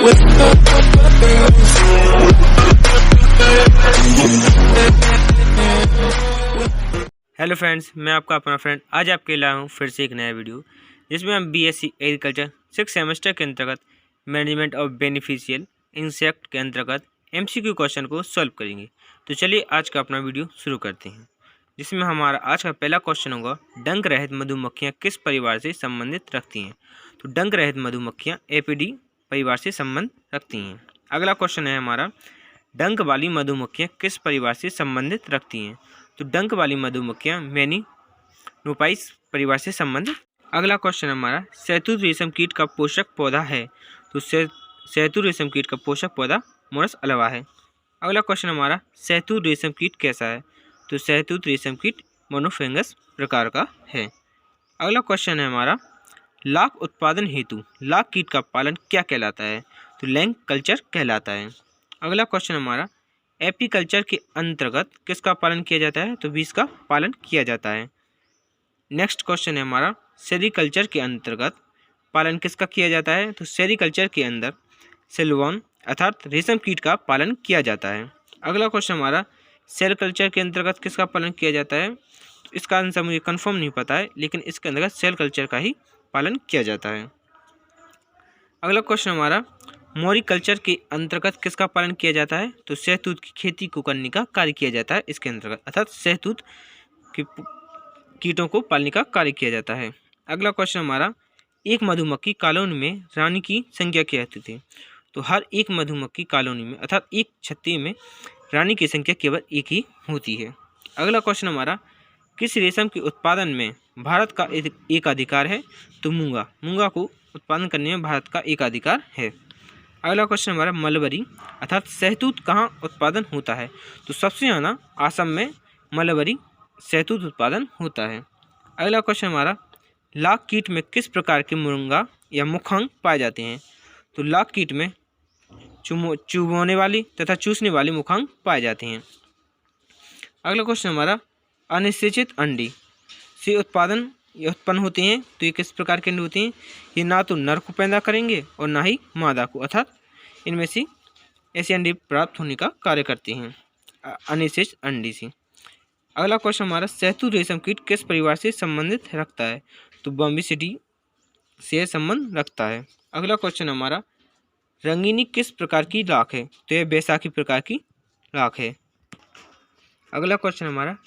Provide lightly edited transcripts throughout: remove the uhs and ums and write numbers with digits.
Hello friends, मैं आपका अपना फ्रेंड आज आपके लाया हूँ फिर से एक नया वीडियो जिसमें हम बीएससी एग्रीकल्चर 6 सेमेस्टर के अंतर्गत मैनेजमेंट ऑफ बेनिफिशियल इंसेक्ट के अंतर्गत एमसीक्यू क्वेश्चन को सॉल्व करेंगे। तो चलिए आज का अपना वीडियो शुरू करते हैं, जिसमें हमारा आज का पहला क्वेश्चन होगा, डंक रहित मधुमक्खियाँ किस परिवार से संबंधित रखती हैं। तो डंक रहित मधुमक्खियाँ एपीडी परिवार से संबंध रखती हैं। अगला क्वेश्चन है हमारा, डंक वाली मधुमक्खियाँ किस परिवार से संबंधित रखती हैं। तो डंक वाली मधुमक्खियाँ मेनिनोपाइस परिवार से संबंधित। अगला क्वेश्चन हमारा, शहतूत रेशम कीट का पोषक पौधा है। तो शहतूत रेशम कीट का पोषक पौधा मोरस अलावा है। अगला क्वेश्चन हमारा, शहतूत रेशम कीट कैसा है। तो शहतूत रेशम कीट मोनोफेंगस प्रकार का है। अगला क्वेश्चन है हमारा, लाख उत्पादन हेतु लाख कीट का पालन क्या कहलाता है। तो लैंग कल्चर कहलाता है। अगला क्वेश्चन हमारा, एपीकल्चर के अंतर्गत किसका पालन किया जाता है। तो बीज का पालन किया जाता है। नेक्स्ट क्वेश्चन है हमारा, सेरीकल्चर के अंतर्गत पालन किसका किया जाता है। तो सेरीकल्चर के अंदर सिल्कवॉर्म अर्थात रेशम कीट का पालन किया जाता है। अगला क्वेश्चन हमारा, सेल कल्चर के अंतर्गत किसका पालन किया जाता है। इसका आंसर मुझे कंफर्म नहीं पता है, लेकिन इसके अंतर्गत सेल कल्चर का ही पालन किया जाता है। अगला क्वेश्चन हमारा, मॉरिकल्चर के अंतर्गत किसका पालन किया जाता है। तो शहतूत की खेती को करने का कार्य किया जाता है इसके अंतर्गत, अर्थात शहतूत के कीटों को पालने का कार्य किया जाता है। अगला क्वेश्चन हमारा, एक मधुमक्खी कॉलोनी में रानी की संख्या क्या होती थी। तो हर एक मधुमक्खी कॉलोनी में अर्थात एक छत्ते में रानी की संख्या केवल एक ही होती है। अगला क्वेश्चन हमारा, किस रेशम के उत्पादन में भारत का एक अधिकार है। तो मूंगा को उत्पादन करने में भारत का एक अधिकार है। अगला क्वेश्चन हमारा, मलबरी अर्थात शहतूत कहाँ उत्पादन होता है। तो सबसे ज़्यादा आसाम में मलबरी शहतूत उत्पादन होता है। अगला क्वेश्चन हमारा, लाख कीट में किस प्रकार के मुरंगा या मुखांग पाए जाते हैं। तो लाख कीट में चुभने वाली तथा चूसने वाली मुखांग पाए जाते हैं। अगला क्वेश्चन हमारा, अनिषेचित अंडे से उत्पन्न होते हैं। तो ये किस प्रकार के अंडे होते हैं। ये ना तो नर को पैदा करेंगे और ना ही मादा को, अर्थात इनमें से ऐसे अंडे प्राप्त होने का कार्य करते हैं अनिषेचित अंडे से। अगला क्वेश्चन हमारा, शहतूत रेशम कीट किस परिवार से संबंधित रखता है। तो बॉम्बिसिडी से संबंध रखता है। अगला क्वेश्चन हमारा, रंगीनी किस प्रकार की लाख है। तो यह बैसाखी प्रकार की लाख है। अगला क्वेश्चन हमारा,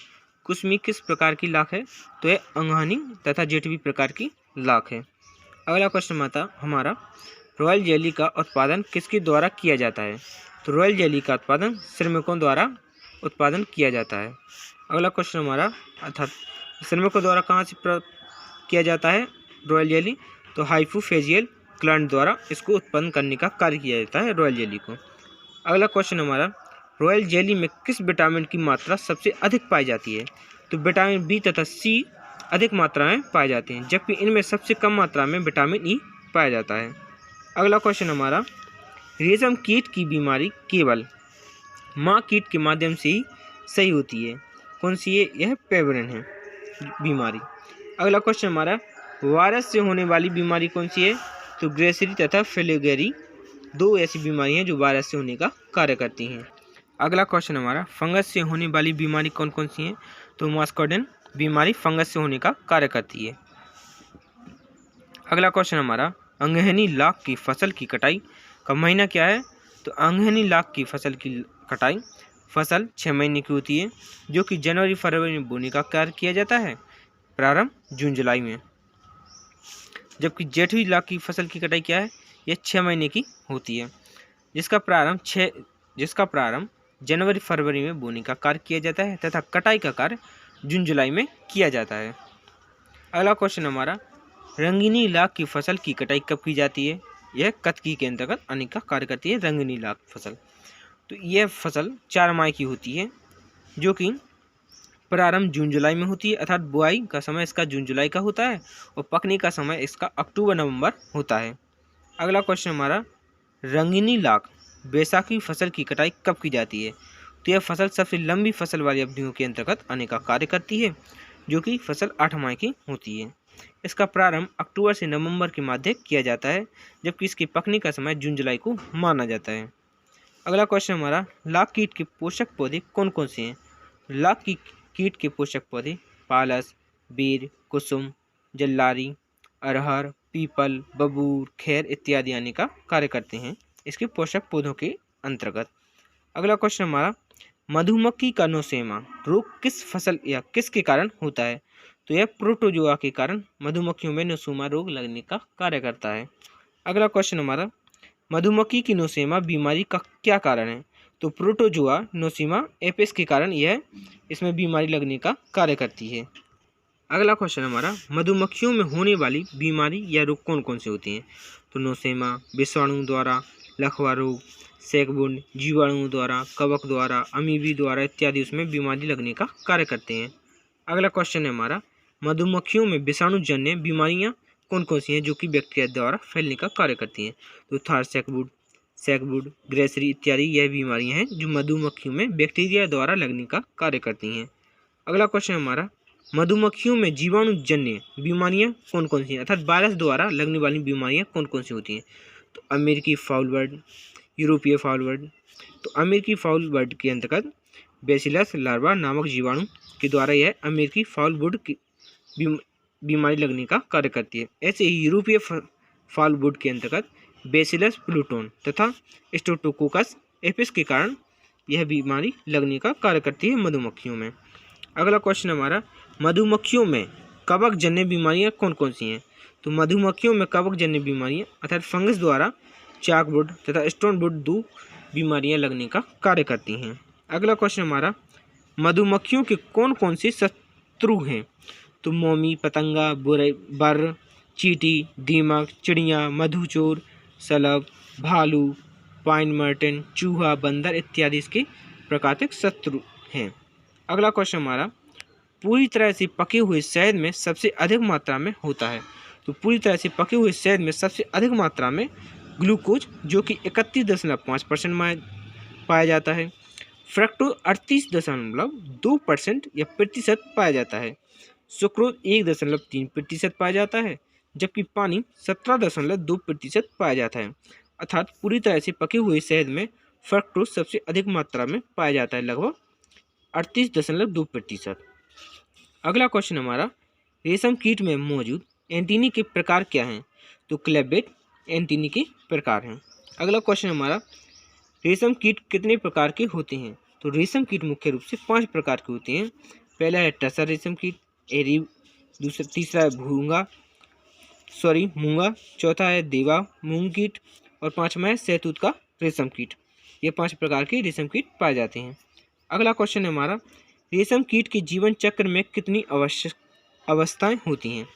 कुसमी किस प्रकार की लाख है। तो यह अंगहानी तथा जेठवी प्रकार की लाख है। अगला क्वेश्चन हमारा, रॉयल जेली का उत्पादन किसके द्वारा किया जाता है। तो रॉयल जेली का उत्पादन श्रमिकों द्वारा उत्पादन किया जाता है। अगला क्वेश्चन हमारा, अर्थात श्रमिकों द्वारा कहाँ से प्राप्त किया जाता है रॉयल जेली। तो हाइपोफेजियल ग्लैंड द्वारा इसको उत्पन्न करने का कार्य किया जाता है रॉयल जेली को। अगला क्वेश्चन हमारा, रॉयल जेली में किस विटामिन की मात्रा सबसे अधिक पाई जाती है। तो विटामिन बी तथा सी अधिक मात्रा में पाए जाते हैं, जबकि इनमें सबसे कम मात्रा में विटामिन ई पाया जाता है। अगला क्वेश्चन हमारा, रेशम कीट की बीमारी केवल माँ कीट के माध्यम से ही सही होती है। कौन सी है। यह पेविलियन है बीमारी। अगला क्वेश्चन हमारा, वायरस से होने वाली बीमारी कौन सी है। तो ग्रेसरी तथा फिलिगेरी दो ऐसी बीमारी हैं जो वायरस से होने का कार्य करती हैं। अगला क्वेश्चन हमारा, फंगस से होने वाली बीमारी कौन कौन सी हैं। तो मस्कार्डिन बीमारी फंगस से होने का कार्य करती है। अगला क्वेश्चन हमारा, अंगहनी लाख की फसल की कटाई का महीना क्या है। तो अंगहनी लाख की फसल की कटाई फसल 6 महीने की होती है, जो कि जनवरी फरवरी में बोने का कार्य किया जाता है, प्रारंभ जून जुलाई में। जबकि जेठवी लाख की फसल की कटाई क्या है, यह 6 महीने की होती है, जिसका प्रारंभ जनवरी फरवरी में बोने का कार्य किया जाता है तथा कटाई का कार्य जून जुलाई में किया जाता है। अगला क्वेश्चन हमारा, रंगीनी लाख की फसल की कटाई कब की जाती है। यह कतकी के अंतर्गत आने का कार्य करती है रंगीनी लाख फसल। तो यह फसल 4 माह की होती है, जो कि प्रारंभ जून जुलाई में होती है, अर्थात बुआई का समय इसका जून जुलाई का होता है और पकने का समय इसका अक्टूबर नवंबर होता है। अगला क्वेश्चन हमारा, रंगीनी लाख बैसाखी फसल की कटाई कब की जाती है। तो यह फसल सबसे लंबी फसल वाली अवधियों के अंतर्गत आने का कार्य करती है, जो कि फसल 8 माह की होती है। इसका प्रारंभ अक्टूबर से नवंबर के मध्य किया जाता है, जबकि इसकी पकने का समय जून जुलाई को माना जाता है। अगला क्वेश्चन हमारा, लाख कीट के पोषक पौधे कौन कौन से हैं? लाख की कीट के पोषक पौधे पालस, बेर, कुसुम, जल्लारी, अरहर, पीपल, बबूर, खैर इत्यादि आने का कार्य करते हैं इसके पोषक पौधों के अंतर्गत। अगला क्वेश्चन हमारा, मधुमक्खी का नोसेमा रोग किस फसल या किसके कारण होता है? तो यह प्रोटोजोआ के कारण मधुमक्खियों में नोसेमा रोग लगने का कार्य करता है। अगला क्वेश्चन हमारा, मधुमक्खी की नोसेमा बीमारी का क्या कारण है? तो प्रोटोजोआ नोसेमा एपिस के कारण यह इसमें बीमारी लगने का कार्य करती है। अगला क्वेश्चन हमारा, मधुमक्खियों में होने वाली बीमारी या रोग कौन कौन से होते हैं? तो नोसेमा विषाणु द्वारा, लकवा रोग, सैकबुंड जीवाणुओं द्वारा, कवक द्वारा, अमीबी द्वारा इत्यादि उसमें बीमारी लगने का कार्य करते हैं। अगला क्वेश्चन है हमारा, मधुमक्खियों में विषाणुजन्य बीमारियां कौन कौन सी हैं जो कि बैक्टीरिया द्वारा फैलने का कार्य करती हैं? तो थार सैकबुड, ग्रेसरी इत्यादि यह बीमारियां हैं जो मधुमक्खियों में बैक्टीरिया द्वारा लगने का कार्य करती हैं। अगला क्वेश्चन हमारा, मधुमक्खियों में जीवाणुजन्य बीमारियां कौन कौन सी हैं, अर्थात वायरस द्वारा लगने वाली बीमारियां कौन कौन सी होती हैं? तो अमेरिकी फाउल बर्ड, यूरोपीय फाउल बर्ड। तो अमेरिकी फाउल बर्ड के अंतर्गत बेसिलस लार्वा नामक जीवाणु के द्वारा यह अमेरिकी फाउल बर्ड की बीमारी लगने का कार्य करती है। ऐसे ही यूरोपीय फाउल बर्ड के अंतर्गत बेसिलस प्लूटोन तथा स्ट्रेप्टोकोकस एपिस के कारण यह बीमारी लगने का कार्य करती है मधुमक्खियों में। अगला क्वेश्चन हमारा, मधुमक्खियों में कवक जन्य बीमारियां कौन कौन सी हैं? तो मधुमक्खियों में कवक जन्य बीमारियां अर्थात फंगस द्वारा चाकवुड तथा स्टोनवुड दो बीमारियां लगने का कार्य करती हैं। अगला क्वेश्चन हमारा, मधुमक्खियों के कौन कौन से शत्रु हैं? तो मोमी, पतंगा, बर, चींटी, दीमक, चिड़िया, मधुचोर, सलब, भालू, पाइन मर्टन, चूहा, बंदर इत्यादि इसके प्राकृतिक शत्रु हैं। अगला क्वेश्चन हमारा, पूरी तरह से पके हुए शहद में सबसे अधिक मात्रा में होता है? तो पूरी तरह से पके हुए शहद में सबसे अधिक मात्रा में ग्लूकोज जो कि 31.5% में पाया जाता है, फ्रक्टोज 38.2% या प्रतिशत पाया जाता है, सुक्रोज 1.3% पाया जाता है, जबकि पानी 17.2% पाया जाता है। अर्थात पूरी तरह से पके हुए शहद में फ्रक्टोज सबसे अधिक मात्रा में पाया जाता है, लगभग 38.2%। अगला क्वेश्चन हमारा, रेशम कीट में मौजूद एंटीनी के प्रकार क्या हैं? तो क्लेबेट एंटीनी के प्रकार हैं। अगला क्वेश्चन हमारा, रेशम कीट कितने प्रकार के होते हैं? तो रेशम कीट मुख्य रूप से 5 प्रकार के होते हैं। पहला है टसर रेशम कीट, एरी, तीसरा है मूंगा, चौथा है देवा मूंग कीट और पांचवा है शहतूत का रेशम कीट। ये 5 प्रकार के रेशम कीट पाए जाते हैं। अगला क्वेश्चन है हमारा, रेशम कीट के जीवन चक्र में कितनी अवस्थाएं होती हैं?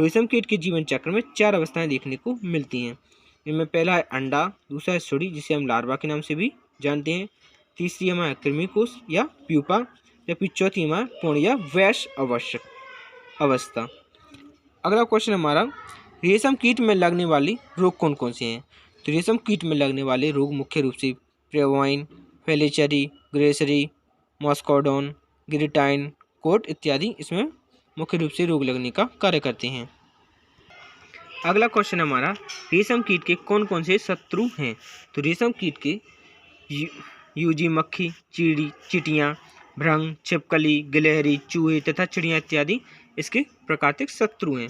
रेशम कीट के जीवन चक्र में 4 अवस्थाएं देखने को मिलती हैं। इनमें पहला है अंडा, दूसरा है सुड़ी जिसे हम लार्वा के नाम से भी जानते हैं, तीसरी हमारा कृमिकोश या प्यूपा, जबकि चौथी हमारा पूर्ण या वयस्क अवस्था। अगला क्वेश्चन हमारा, रेशम कीट में लगने वाली रोग कौन कौन से हैं? तो रेशम कीट में लगने वाले रोग मुख्य रूप से प्रेवाइन, फेलिचरी, ग्रेसरी, मॉस्कोडोन, गिरिटाइन, कोट इत्यादि इसमें मुख्य रूप से रोग लगने का कार्य करते हैं। अगला क्वेश्चन हमारा, रेशम कीट के कौन कौन से शत्रु हैं? तो रेशम कीट के यूजी मक्खी, चींटियाँ, भृंग, छिपकली, गिलहरी, चूहे तथा चिड़िया इत्यादि इसके प्राकृतिक शत्रु हैं।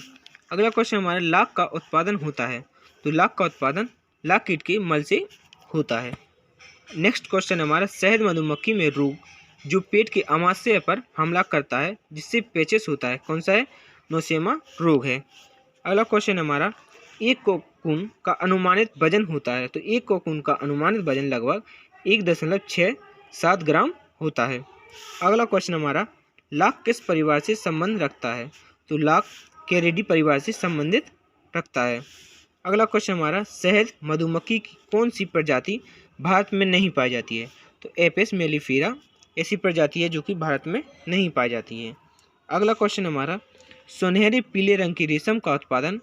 अगला क्वेश्चन हमारा, लाख का उत्पादन होता है? तो लाख का उत्पादन लाख कीट के मल से होता है। नेक्स्ट क्वेश्चन हमारा, शहद मधुमक्खी में रोग जो पेट के अमाशय पर हमला करता है जिससे पेचिश होता है, कौन सा है? नोसेमा रोग है। अगला क्वेश्चन हमारा, एक कोकून का अनुमानित वजन होता है? तो एक कोकून का अनुमानित वजन लगभग 1.67 ग्राम होता है। अगला क्वेश्चन हमारा, लाख किस परिवार से संबंध रखता है? तो लाख कैरिडी परिवार से संबंधित रखता है। अगला क्वेश्चन हमारा, शहद मधुमक्खी की कौन सी प्रजाति भारत में नहीं पाई जाती है? तो एपिस मेलिफेरा ऐसी प्रजाति है जो कि भारत में नहीं पाई जाती है। अगला क्वेश्चन हमारा, सुनहरे पीले रंग की रेशम का उत्पादन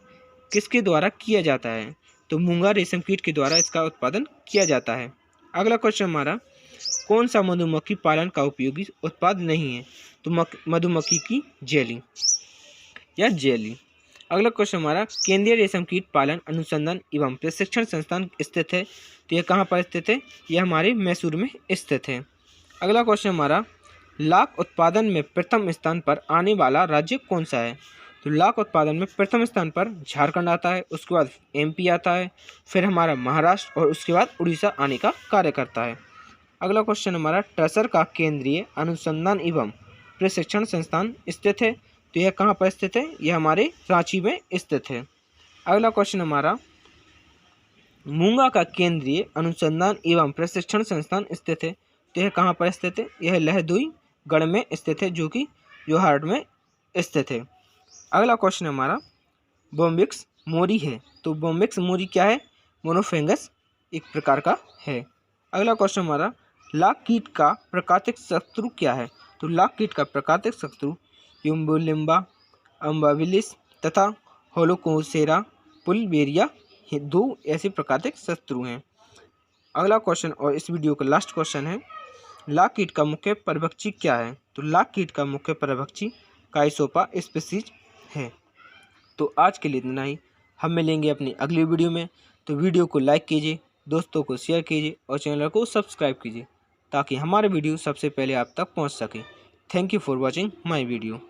किसके द्वारा किया जाता है? तो मूंगा रेशम कीट के द्वारा इसका उत्पादन किया जाता है। अगला क्वेश्चन हमारा, कौन सा मधुमक्खी पालन का उपयोगी उत्पाद नहीं है? तो मधुमक्खी की जेली या जेली। अगला क्वेश्चन हमारा केंद्रीय रेशम कीट पालन अनुसंधान एवं प्रशिक्षण संस्थान स्थित है, तो यह कहाँ पर स्थित है? यह हमारे मैसूर में स्थित है। अगला क्वेश्चन हमारा लाख उत्पादन में प्रथम स्थान पर आने वाला राज्य कौन सा है? तो लाख उत्पादन में प्रथम स्थान पर झारखंड आता है, उसके बाद एमपी आता है, फिर हमारा महाराष्ट्र और उसके बाद उड़ीसा आने का कार्य करता है। अगला क्वेश्चन हमारा टसर का केंद्रीय अनुसंधान एवं प्रशिक्षण संस्थान स्थित है, तो यह कहाँ पर स्थित है? यह हमारे रांची में स्थित है। अगला क्वेश्चन हमारा मूंगा का केंद्रीय अनुसंधान एवं प्रशिक्षण संस्थान स्थित है, तो यह कहाँ पर स्थित है? यह लहदुई गढ़ में स्थित है, जो कि जोहाट में स्थित है। अगला क्वेश्चन हमारा बोम्बिक्स मोरी है, तो बोम्बिक्स मोरी क्या है? मोनोफेंगस एक प्रकार का है। अगला क्वेश्चन हमारा लाख कीट का प्राकृतिक शत्रु क्या है? तो लाख कीट का प्राकृतिक शत्रु यूम्बुलिम्बा, अम्बाविलिस तथा होलोकोसेरा पुलबेरिया दो ऐसे प्राकृतिक शत्रु हैं। अगला क्वेश्चन और इस वीडियो का लास्ट क्वेश्चन है लाख कीट का मुख्य परभक्षी क्या है? तो लाख कीट का मुख्य परभक्षी काइसोपा स्पीशीज है। तो आज के लिए इतना ही, हम मिलेंगे अपनी अगली वीडियो में। तो वीडियो को लाइक कीजिए, दोस्तों को शेयर कीजिए और चैनल को सब्सक्राइब कीजिए ताकि हमारे वीडियो सबसे पहले आप तक पहुंच सके। Thank you for watching my video.